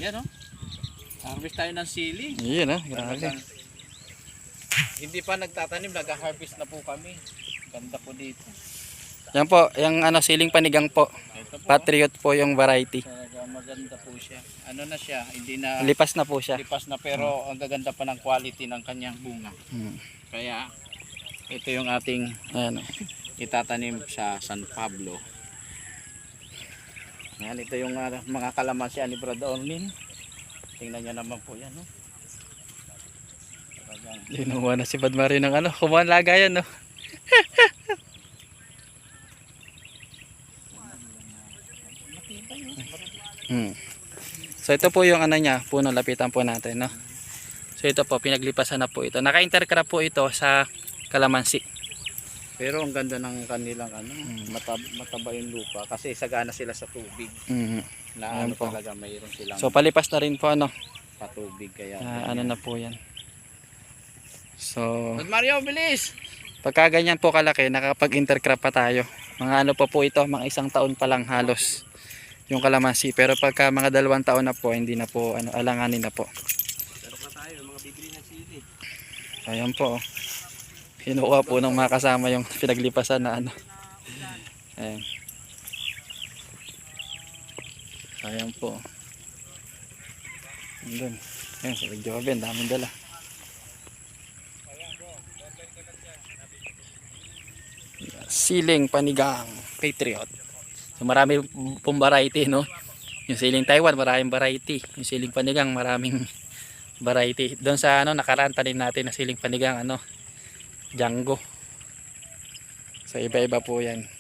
Yan, oh. Harvest tayo ng sili. Iyon, grabe. Hindi pa nagtatanim, nag-harvest na po kami. Ganda po dito. Yan po, yung siling panigang po. Ito po. Patriot po yung variety. Talaga maganda po siya. Ano na siya, hindi na Lipas na po siya. lipas na, pero ang gaganda pa ng quality ng kanyang bunga. Kaya ito yung ating Ayan. itatanim sa San Pablo. Yan, ito yung mga kalamansi ni Brad Orlin. Tingnan niyo naman po yan, no? Talagang Linuwa na si Badmari ng kumuha ng lagayan, no? So ito po yung niya, puno, lapitan po natin, no? So ito po, pinaglipasan na po ito. Naka-intercrop po ito sa kalamansi. pero ang ganda ng kanilang mataba yung lupa kasi sagana sila sa tubig. Na Ayan po. talaga mayroon silang So palipas na rin po patubig kaya. na po yan. So But Mario, bilis! pagka ganyan po kalaki, nakapag-intercrop pa tayo. Mga po ito, mga 1 taon pa lang halos yung kalamansi. Pero pagka mga 2 taon na po, hindi na po alanganin na po. Pero pa tayo, mga bibili ng sili. Ayan po. Kinuha po ng mga kasama yung pinaglipasan na Ayan. Ayan po. Ayan. Ayan, sa Joven, daming dala. Siling panigang Patriot. So marami pong variety, no? Yung siling Taiwan, maraming variety. Yung siling panigang, maraming variety. Doon sa nakaraan tanim natin na siling panigang Django. So iba-iba po 'yan.